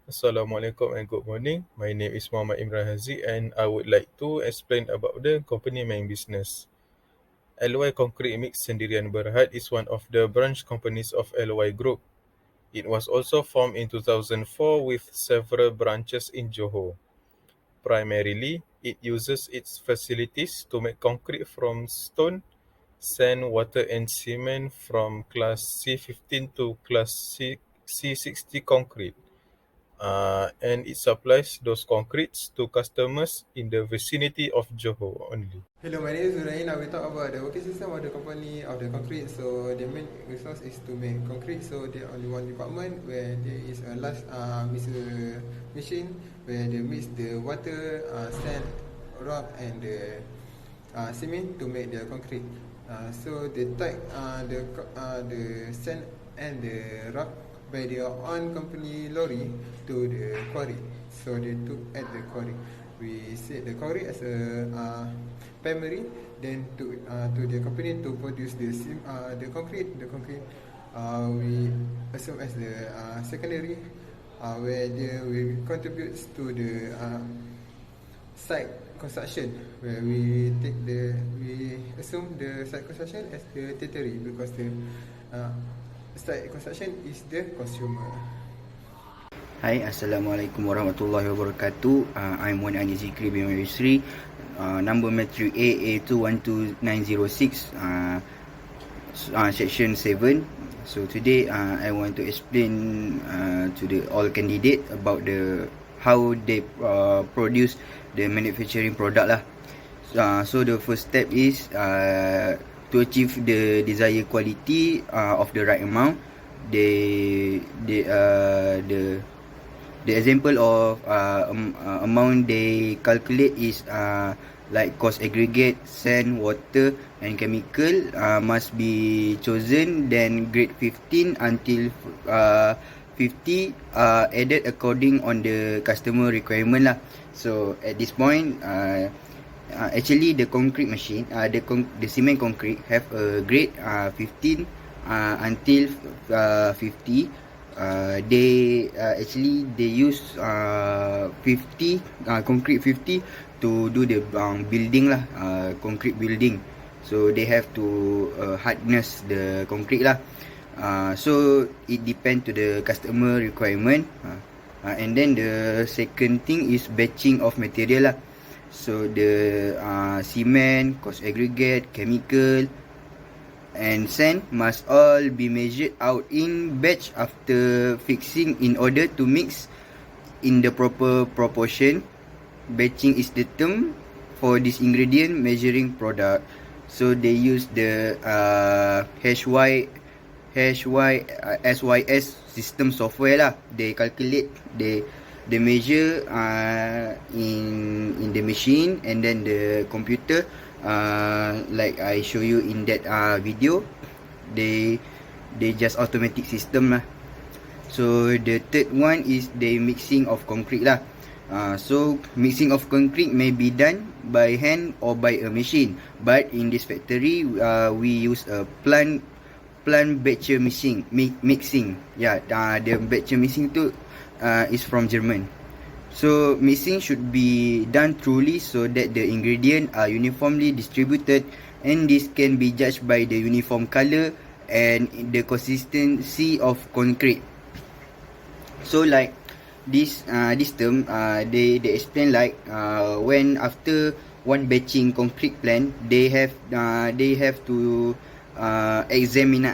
Assalamualaikum and good morning. My name is Muhammad Imran Hazi and I would like to explain about the company main business. LY Concrete Mix Sendirian Berhad is one of the branch companies of LY Group. It was also formed in 2004 with several branches in Johor. Primarily, it uses its facilities to make concrete from stone, sand, water and cement from class C15 to class C60 concrete. And it supplies those concretes to customers in the vicinity of Johor only. Hello, my name is Nurain. I will talk about the working system of the company of the concrete. So the main resource is to make concrete. So there only one department where there is a large mixer machine where they mix the water, sand, rock, and the cement to make the concrete. So they take the sand and the rock by their own company lorry to the quarry. So they took at the quarry. We set the quarry as a primary, then to the company to produce the concrete. The concrete we assume as the secondary, where they will contribute to the site construction, where we assume the site construction as the tertiary because the site construction is the consumer. Hai, Assalamualaikum warahmatullahi wabarakatuh. I'm Wan Ani Zikri bin Yusri. Number matric AA212906, section 7. So today I want to explain to the all candidate about the how they produce the manufacturing product lah. So the first step is to achieve the desired quality of the right amount. The example of amount they calculate is like cost aggregate, sand, water and chemical must be chosen. Then grade 15 until 50 added according on the customer requirement lah. So at this point, actually the concrete machine, the cement concrete have a grade 15 until 50. They actually they use 50 concrete 50 to do the building lah, concrete building. So they have to hardness the concrete lah. So it depend to the customer requirement. And then the second thing is batching of material lah. So the cement, cost aggregate, chemical and sand must all be measured out in batch after fixing in order to mix in the proper proportion. Batching is the term for this ingredient measuring product. So they use the SYS system software lah. They calculate, they measure in the machine, and then the computer, like I show you in that video, they just automatic system lah. So the third one is the mixing of concrete lah. So mixing of concrete may be done by hand or by a machine, but in this factory we use a plant batcher mixing. Yeah, the batcher mixing tu is from German. So mixing should be done truly so that the ingredients are uniformly distributed, and this can be judged by the uniform color and the consistency of concrete. So like this term, they explain like when after one batching concrete plant, they have to examine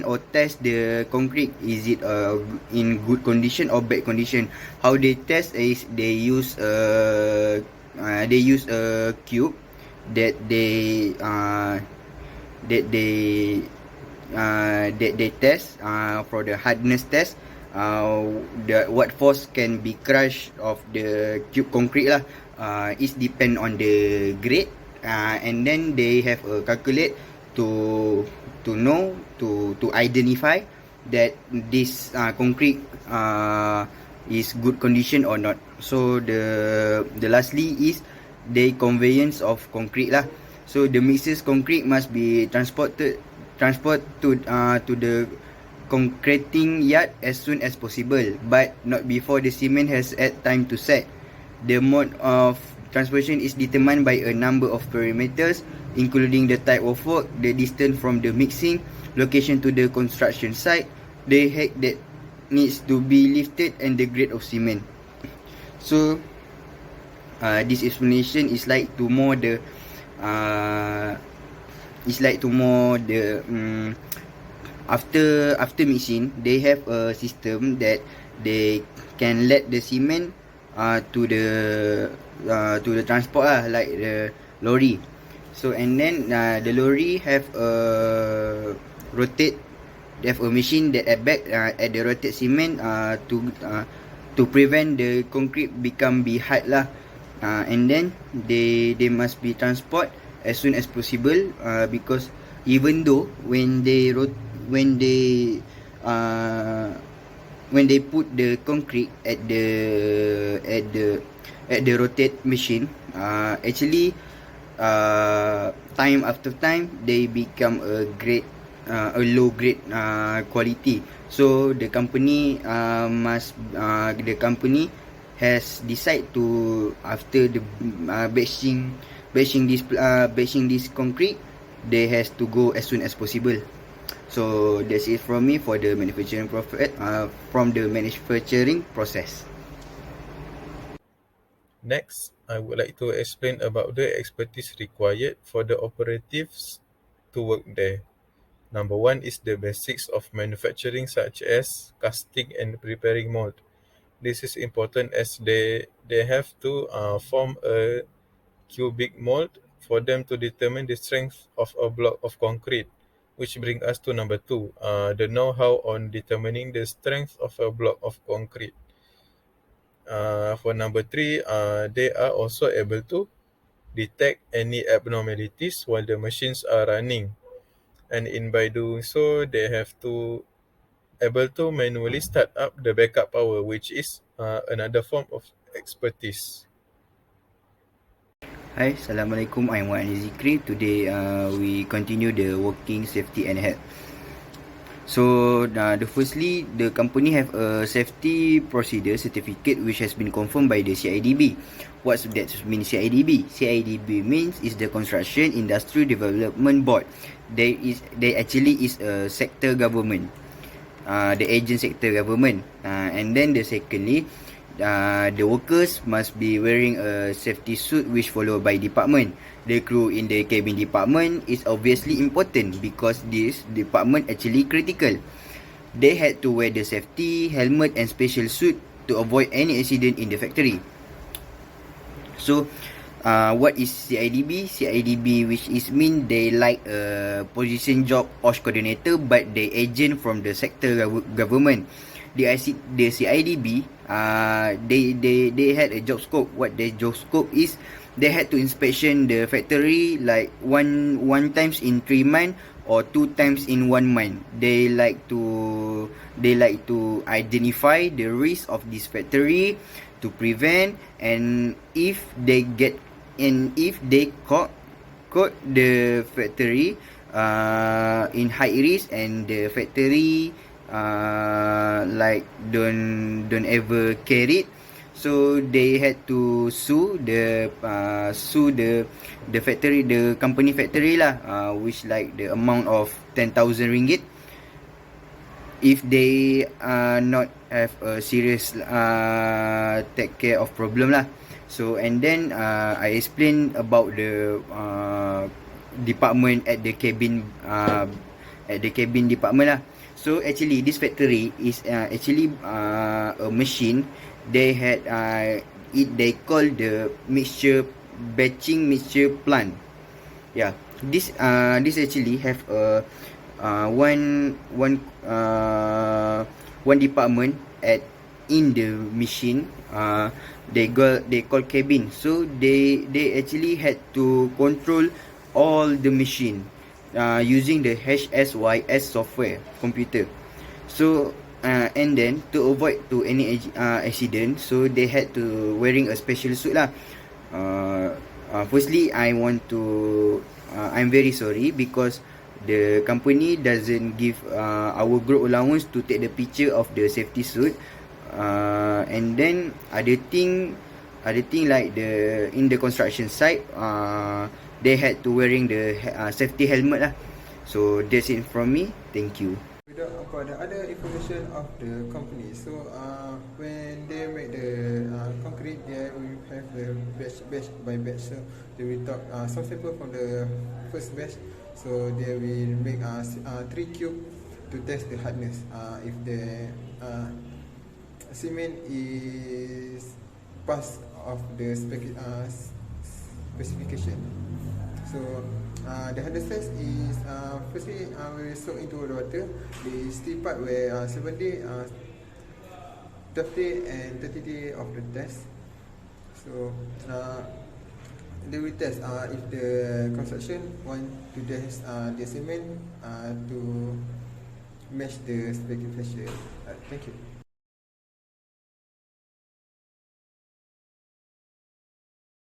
or test the concrete. Is it in good condition or bad condition? How they test is they use a cube that they test for the hardness test. What force can be crushed of the cube concrete lah. It depend on the grade, and then they have a calculate to know, to identify that this concrete is good condition or not. So the lastly is the conveyance of concrete lah. So the mixes concrete must be transport to the concreting yard as soon as possible, but not before the cement has had time to set. The mode of transportation is determined by a number of parameters, including the type of work, the distance from the mixing location to the construction site, the height that needs to be lifted, and the grade of cement. So this explanation is like to more the after mixing, they have a system that they can let the cement to the transport like the lorry. So and then the lorry have a rotate. They have a machine that at back at the rotate cement to prevent the concrete become be hard lah. And then they must be transport as soon as possible because even though when they put the concrete at the rotate machine, actually time after time they become a low grade quality. So the company has decided to, after the batching this concrete, they has to go as soon as possible. So that's it from me for the manufacturing process. Next, I would like to explain about the expertise required for the operatives to work there. Number one is the basics of manufacturing, such as casting and preparing mold. This is important as they have to form a cubic mold for them to determine the strength of a block of concrete, which brings us to number two, the know-how on determining the strength of a block of concrete. For number three, they are also able to detect any abnormalities while the machines are running, and by doing so, they have to able to manually start up the backup power, which is another form of expertise. Hi, Assalamualaikum. I'm Wan Zikri. Today we continue the working safety and health. So firstly, the company have a safety procedure certificate which has been confirmed by the CIDB. What's that mean CIDB? CIDB means is the Construction Industry Development Board. They actually is a sector government, the agent sector government. And then the secondly, the workers must be wearing a safety suit which followed by department. The crew in the cabin department is obviously important because this department actually critical. They had to wear the safety helmet and special suit to avoid any accident in the factory. So what is CIDB? CIDB, which is mean they like a position job OSH coordinator, but they agent from the sector government. The CIDB, they had a job scope. What the job scope is, they had to inspection the factory like one times in 3 months or 2 times in 1 month. They like to identify the risk of this factory to prevent, and if they caught the factory in high risk and the factory like don't ever carry it, so they had to sue the factory, the company factory lah, which like the amount of 10,000 ringgit if they not have a serious take care of problem lah. So and then I explain about the department at the cabin department lah. So actually this factory is actually a machine. They had they call the batching mixture plant. Yeah, this actually have a one department in the machine. They call cabin. So they actually had to control all the machine using the HSYS software computer. So and then to avoid to any accident, so they had to wearing a special suit lah. Firstly, I want to I'm very sorry because the company doesn't give our group allowance to take the picture of the safety suit. And then other thing like in the construction site, they had to wearing the safety helmet lah. So that's it from me. Thank you. About the other information of the company, so when they make the concrete, they will have the batch by batch. So they will talk some sample from the first batch. So they will make 3 cube to test the hardness. If the cement is pass of the specification. So the hardness test is firstly we soak into the water. The still part where 7 day, 12 day and 30 day of the test. So they will test if the construction want to test the cement to match the specification. Thank you.